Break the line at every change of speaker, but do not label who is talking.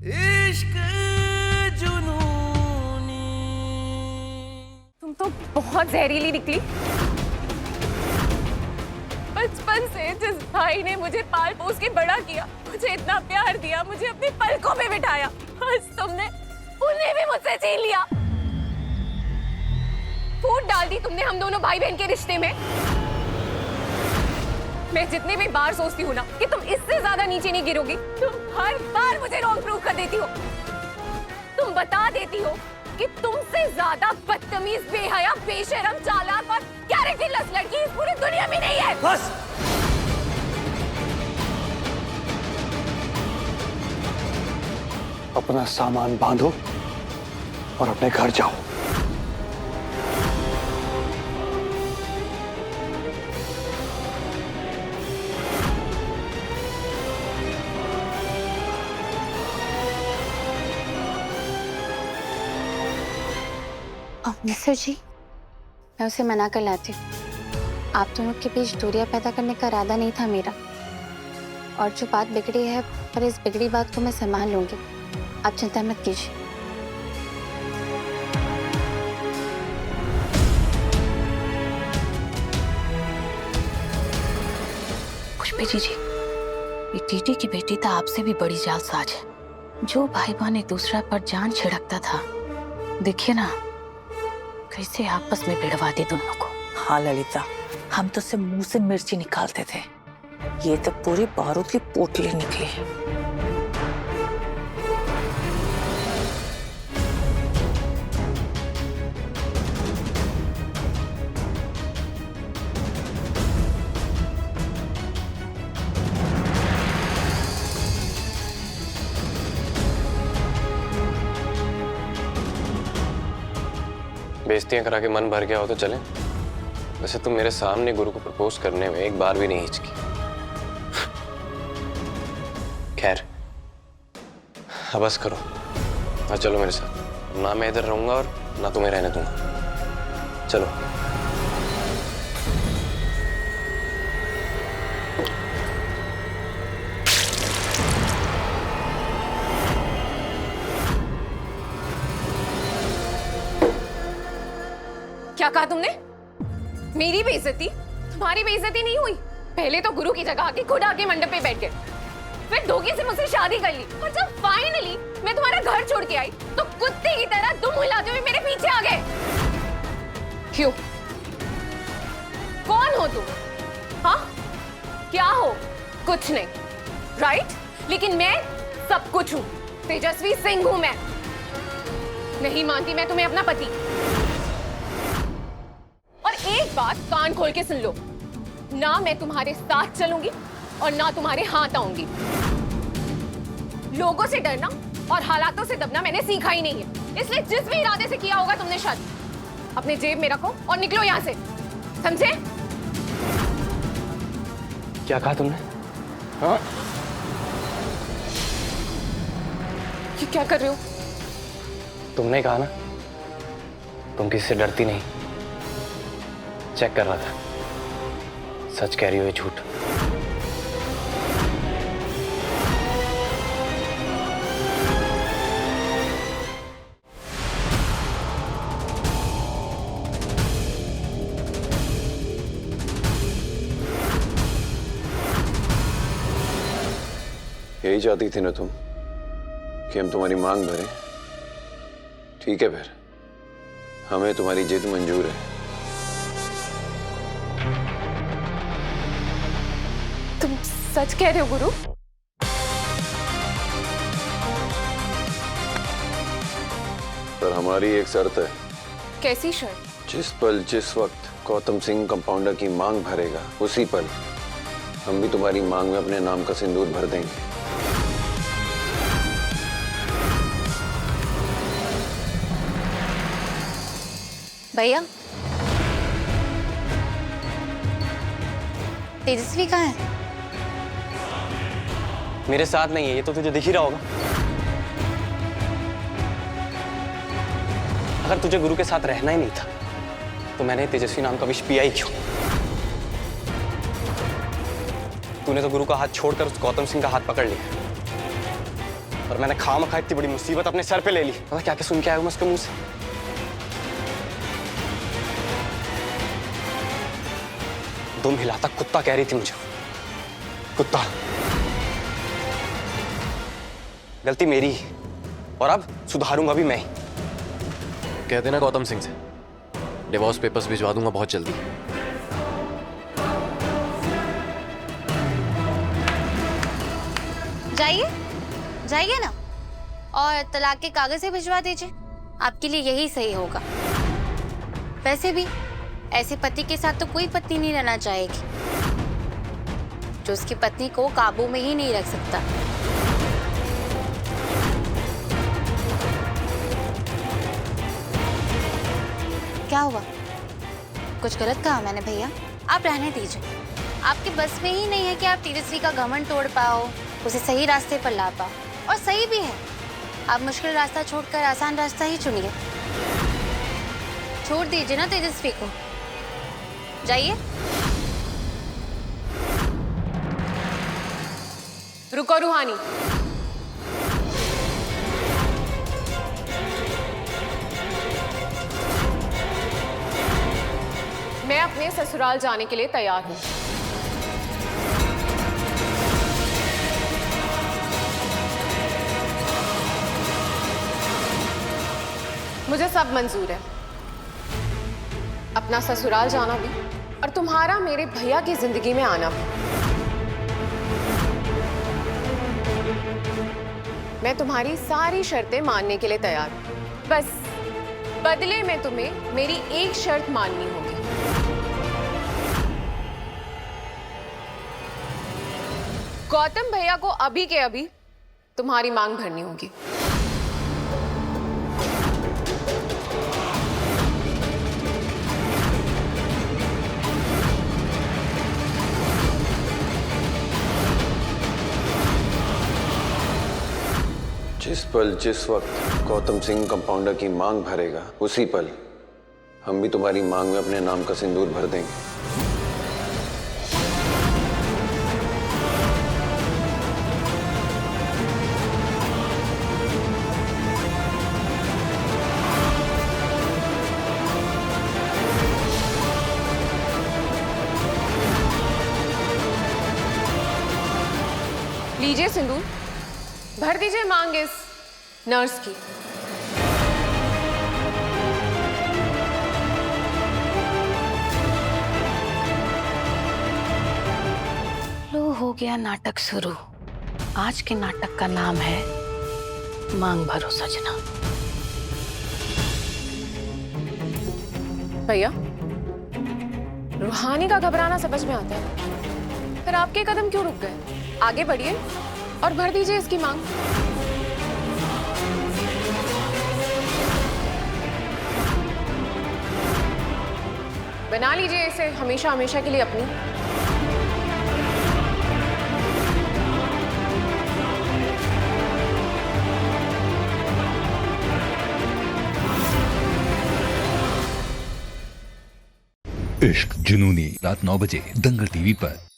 इश्क जुनूनी।
तुम तो बहुत जहरीली निकली। बचपन से जिस भाई ने मुझे पाल पोस के बड़ा किया, मुझे इतना प्यार दिया, मुझे अपनी पलकों में बिठाया, आज तुमने उन्हें भी मुझसे छीन लिया। फूट डाल दी तुमने हम दोनों भाई बहन के रिश्ते में। मैं जितनी भी बार सोचती हूँ ना कि तुम इससे ज्यादा नीचे नहीं गिरोगी, तुम हर बार मुझे रॉन्ग प्रूव कर देती हो। तुम बता देती हो कि तुमसे ज्यादा बदतमीज, बेहया, बेशरम, चालाक और कैरेक्टरलेस लड़की इस पूरी दुनिया में नहीं है।
बस।
अपना सामान बांधो और अपने घर जाओ।
मिस्टर जी, मैं उसे मना कर लाती हूँ। आप दोनों के बीच दूरियां पैदा करने का इरादा नहीं था मेरा। और जो बात बिगड़ी है, पर इस बिगड़ी बात को मैं संभाल लूंगी। आप चिंता मत कीजिए।
पुष्पी जी, ये टीटी की बेटी तो आपसे भी बड़ी जालसाज है। जो भाई बहन एक दूसरा पर जान छिड़कता था, देखिए ना कैसे आपस में भिड़वा दी दोनों को।
हाँ ललिता, हम तो सिर्फ मुंह से मिर्ची निकालते थे, ये तो पूरी बारूद की पोटली निकली।
बेइज्जतियां करा के मन भर गया हो तो चलें। वैसे तुम मेरे सामने गुरु को प्रपोज करने में एक बार भी नहीं हिचकी। खैर, अब बस करो और चलो मेरे साथ। ना मैं इधर रहूंगा और ना तुम्हें रहने दूंगा। चलो।
क्या कहा तुमने? मेरी बेइज्जती? तुम्हारी बेइज्जती नहीं हुई। पहले तो गुरु की जगह आके खुद आके मंडप पे बैठ गए, फिर धोखे से मुझसे शादी कर ली, और जब फाइनली मैं तुम्हारा घर छोड़ के आई तो कुत्ते की तरह दुम हिलाते हुए मेरे पीछे आ गए। क्यों? कौन हो तुम? हाँ, क्या हो? कुछ नहीं, राइट? लेकिन मैं सब कुछ हूँ। तेजस्वी सिंह हूँ मैं। नहीं मानती मैं तुम्हें अपना पति। और एक बात कान खोल के सुन लो, ना मैं तुम्हारे साथ चलूंगी और ना तुम्हारे हाथ आऊंगी। लोगों से डरना और हालातों से दबना मैंने सीखा ही नहीं है, इसलिए जिस भी इरादे से किया होगा तुमने शादी, अपने जेब में रखो और निकलो यहां से, समझे?
क्या कहा तुमने? हाँ?
ये क्या कर रहे हो?
तुमने कहा ना तुम किसी से डरती नहीं। चेक कर रहा था, सच कह रही हो या झूठ।
यही चाहती थी ना तुम कि हम तुम्हारी मांग भरें? ठीक है, फिर हमें तुम्हारी जिद मंजूर है।
तुम सच कह रहे हो गुरु?
पर हमारी एक शर्त है।
कैसी शर्त?
जिस पल जिस वक्त गौतम सिंह कंपाउंडर की मांग भरेगा, उसी पल हम भी तुम्हारी मांग में अपने नाम का सिंदूर भर देंगे।
भैया, तेजस्वी कहाँ है?
मेरे साथ नहीं है, ये तो तुझे दिख ही रहा होगा। अगर तुझे गुरु के साथ रहना ही नहीं था तो मैंने तेजस्वी नाम का विष पिया ही क्यों? तूने तो गुरु का हाथ छोड़कर उस गौतम सिंह का हाथ पकड़ लिया। और मैंने खामखा इतनी बड़ी मुसीबत अपने सर पे ले ली। पता क्या क्या सुन के आया हूँ मैं उसके मुंह से। दुम हिलाता कुत्ता कह रही थी मुझे। कुत्ता। गलती मेरी ही, और अब सुधारूंगा भी मैं ही।
कह देना गौतम सिंह से डिवोर्स पेपर्स भिजवा दूंगा बहुत जल्दी।
जाइए जाइए ना, और तलाक के कागज भिजवा दीजिए, आपके लिए यही सही होगा। वैसे भी ऐसे पति के साथ तो कोई पत्नी नहीं रहना चाहेगी जो उसकी पत्नी को काबू में ही नहीं रख सकता। क्या हुआ, कुछ गलत कहा मैंने भैया? आप रहने दीजिए, आपके बस में ही नहीं है कि आप तेजस्वी का घमंड तोड़ पाओ, उसे सही रास्ते पर ला पाओ। और सही भी है, आप मुश्किल रास्ता छोड़कर आसान रास्ता ही चुनिए। छोड़ दीजिए ना तेजस्वी को, जाइए।
रुको रूहानी, मैं अपने ससुराल जाने के लिए तैयार हूं। मुझे सब मंजूर है, अपना ससुराल जाना भी और तुम्हारा मेरे भैया की जिंदगी में आना भी। मैं तुम्हारी सारी शर्तें मानने के लिए तैयार हूं, बस बदले में तुम्हें मेरी एक शर्त माननी होगी। गौतम भैया को अभी के अभी तुम्हारी मांग भरनी होगी।
जिस पल जिस वक्त गौतम सिंह कंपाउंडर की मांग भरेगा, उसी पल हम भी तुम्हारी मांग में अपने नाम का सिंदूर भर देंगे।
लीजिए सिंदूर, भर दीजिए मांग इस नर्स की।
लो, हो गया नाटक शुरू। आज के नाटक का नाम है मांग भरो सजना।
भैया, रूहानी का घबराना समझ में आता है, पर आपके कदम क्यों रुक गए? आगे बढ़िए और भर दीजिए इसकी मांग। बना लीजिए इसे हमेशा हमेशा के लिए अपनी।
इश्क जुनूनी, रात 9 बजे दंगल टीवी पर।